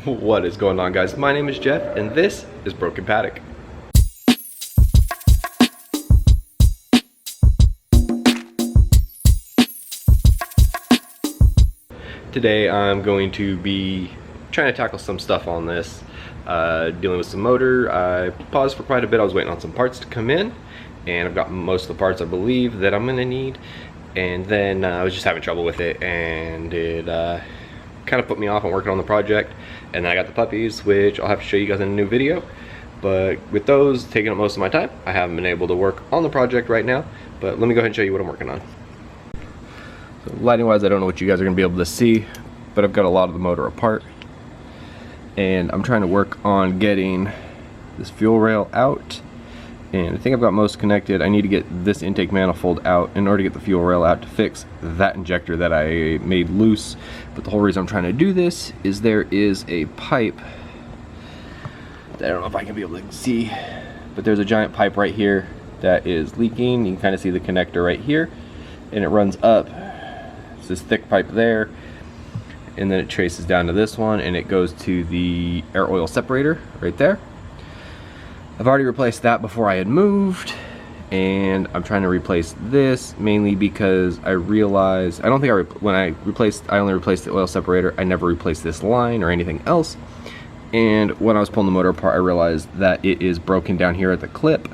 What is going on, guys? My name is Jeff and this is Broken Paddock. Today I'm going to be trying to tackle some stuff on this, dealing with some motor. I paused for quite a bit. I was waiting on some parts to come in and I've got most of the parts I believe that I'm gonna need, and then I was just having trouble with it and it kind of put me off on working on the project. And then I got the puppies, which I'll have to show you guys in a new video. But with those taking up most of my time, I haven't been able to work on the project right now. But let me go ahead and show you what I'm working on. So lighting wise, I don't know what you guys are gonna be able to see, but I've got a lot of the motor apart. And I'm trying to work on getting this fuel rail out. And I think I've got most connected. I need to get this intake manifold out in order to get the fuel rail out to fix that injector that I made loose. But the whole reason I'm trying to do this is there is a pipe that I don't know if I can be able to see, but there's a giant pipe right here that is leaking. You can kind of see the connector right here, and it runs up. It's this thick pipe there, and then it traces down to this one, and it goes to the air oil separator right there. I've already replaced that before I had moved, and I'm trying to replace this mainly because I realized I only replaced the oil separator. I never replaced this line or anything else. And when I was pulling the motor apart, I realized that it is broken down here at the clip.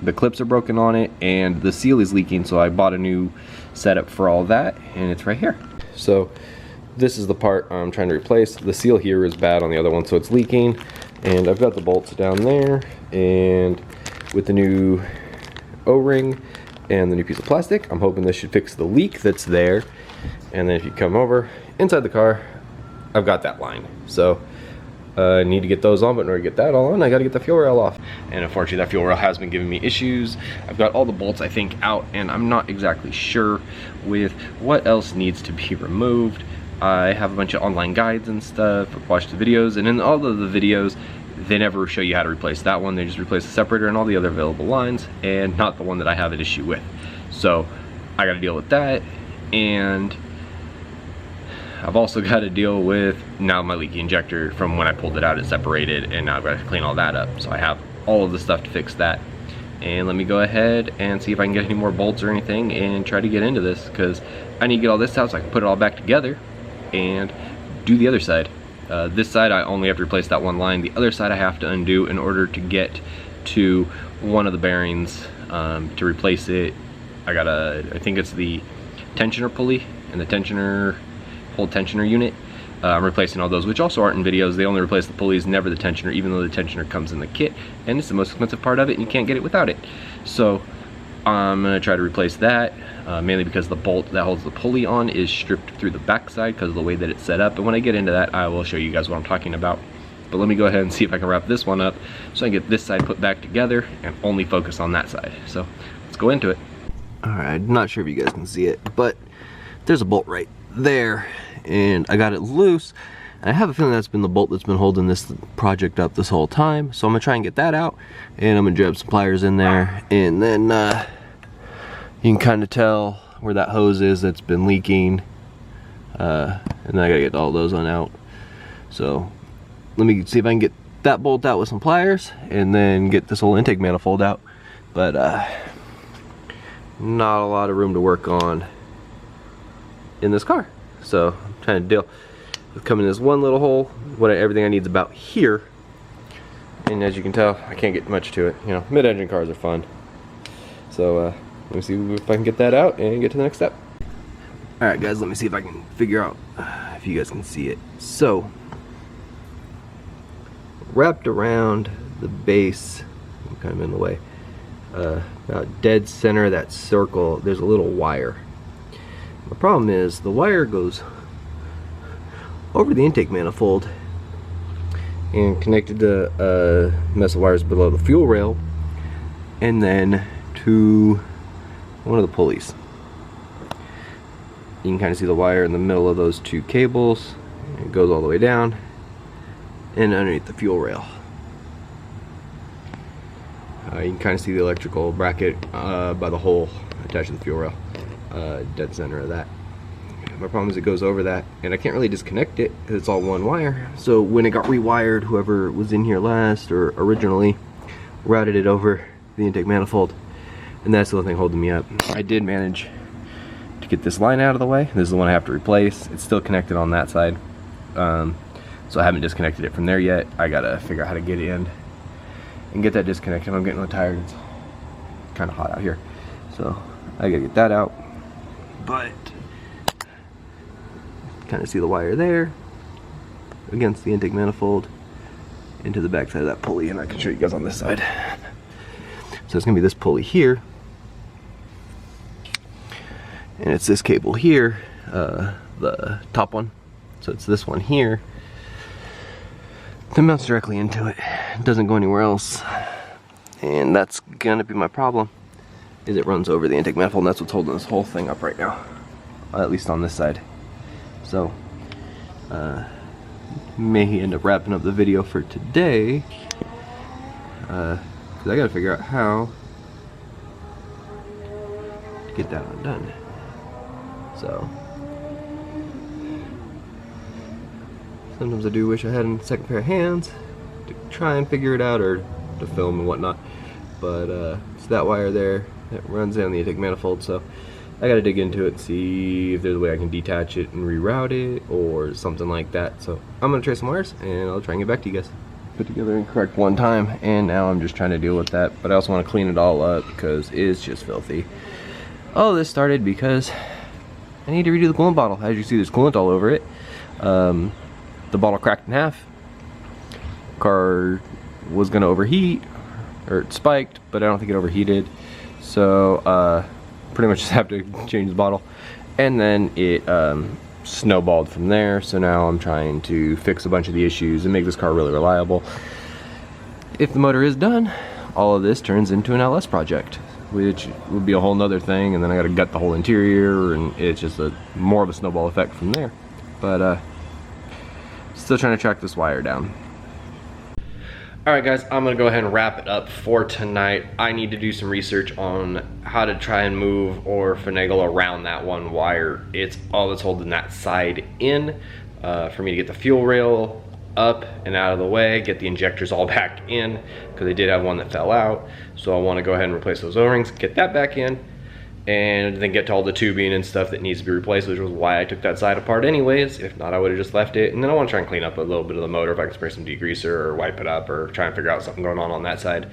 The clips are broken on it, and the seal is leaking. So I bought a new setup for all that, and it's right here. So this is the part I'm trying to replace. The seal here is bad on the other one, so it's leaking. And I've got the bolts down there, and with the new O-ring and the new piece of plastic, I'm hoping this should fix the leak that's there. And then if you come over inside the car, I've got that line. So I need to get those on, but in order to get that all on, I got to get the fuel rail off. And unfortunately, that fuel rail has been giving me issues. I've got all the bolts, I think, out, and I'm not exactly sure with what else needs to be removed. I have a bunch of online guides and stuff. I've watched the videos, and in all of the videos, they never show you how to replace that one. They just replace the separator and all the other available lines, and not the one that I have an issue with. So I got to deal with that, and I've also got to deal with now my leaky injector from when I pulled it out. It separated, and now I've got to clean all that up. So I have all of the stuff to fix that. And let me go ahead and see if I can get any more bolts or anything and try to get into this, because I need to get all this out so I can put it all back together and do the other side. This side I only have to replace that one line. The other side I have to undo in order to get to one of the bearings to replace it. I think it's the tensioner pulley and the whole tensioner unit. I'm replacing all those, which also aren't in videos. They only replace the pulleys, never the tensioner, even though the tensioner comes in the kit, and it's the most expensive part of it, and you can't get it without it. So I'm gonna try to replace that, mainly because the bolt that holds the pulley on is stripped through the backside because of the way that it's set up. And when I get into that, I will show you guys what I'm talking about. But let me go ahead and see if I can wrap this one up so I can get this side put back together and only focus on that side. So let's go into it. All right, I'm not sure if you guys can see it, but there's a bolt right there, and I got it loose. And I have a feeling that's been the bolt that's been holding this project up this whole time. So I'm gonna try and get that out, and I'm gonna jab some pliers in there, and then you can kind of tell where that hose is that's been leaking. And then I gotta get all those on out. So let me see if I can get that bolt out with some pliers, and then get this whole intake manifold out. But not a lot of room to work on in this car. So I'm trying to deal with coming in this one little hole. Everything I need is about here, and as you can tell, I can't get much to it. You know, mid-engine cars are fun. So let me see if I can get that out and get to the next step. All right, guys, let me see if I can figure out if you guys can see it. So wrapped around the base, I'm kind of in the way, about dead center of that circle, there's a little wire. The problem is the wire goes over the intake manifold and connected to a mess of wires below the fuel rail, and then to one of the pulleys. You can kind of see the wire in the middle of those two cables. It goes all the way down and underneath the fuel rail. You can kind of see the electrical bracket by the hole attached to the fuel rail, dead center of that. My problem is it goes over that, and I can't really disconnect it because it's all one wire. So when it got rewired, whoever was in here last or originally routed it over the intake manifold, and that's the only thing holding me up. I did manage to get this line out of the way. This is the one I have to replace. It's still connected on that side, so I haven't disconnected it from there yet. I gotta figure out how to get in and get that disconnected. I'm getting a little tired. It's kind of hot out here, so I gotta get that out. But kind of see the wire there against the intake manifold into the back side of that pulley, and I can show you guys on this side. So it's gonna be this pulley here, and it's this cable here, the top one. So it's this one here that mounts directly into it. It doesn't go anywhere else, and that's gonna be my problem, is it runs over the intake manifold, and that's what's holding this whole thing up right now, at least on this side. So may end up wrapping up the video for today, because I gotta figure out how to get that undone. So sometimes I do wish I had a second pair of hands to try and figure it out, or to film and whatnot, but it's that wire there that runs down the intake manifold, so I gotta dig into it and see if there's a way I can detach it and reroute it or something like that. So I'm gonna trace some wires and I'll try and get back to you guys. Put together incorrect one time, and now I'm just trying to deal with that, but I also want to clean it all up because it's just filthy. All this started because I need to redo the coolant bottle. As you see, there's coolant all over it. The bottle cracked in half. Car was gonna overheat, or it spiked, but I don't think it overheated. So pretty much just have to change the bottle, and then it snowballed from there. So now I'm trying to fix a bunch of the issues and make this car really reliable. If the motor is done, all of this turns into an LS project, which would be a whole nother thing, and then I gotta gut the whole interior, and it's just more of a snowball effect from there. But still trying to track this wire down. Alright guys, I'm gonna go ahead and wrap it up for tonight. I need to do some research on how to try and move or finagle around that one wire. It's all that's holding that side in, for me to get the fuel rail up and out of the way, get the injectors all back in, because they did have one that fell out. So I want to go ahead and replace those O-rings, get that back in, and then get to all the tubing and stuff that needs to be replaced, which was why I took that side apart anyways. If not, I would have just left it. And then I want to try and clean up a little bit of the motor, if I can spray some degreaser or wipe it up, or try and figure out something going on that side,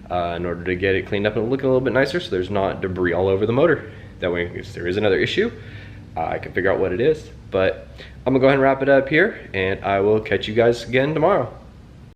in order to get it cleaned up and look a little bit nicer, so there's not debris all over the motor. That way, if there is another issue, I can figure out what it is. But I'm gonna go ahead and wrap it up here, and I will catch you guys again tomorrow.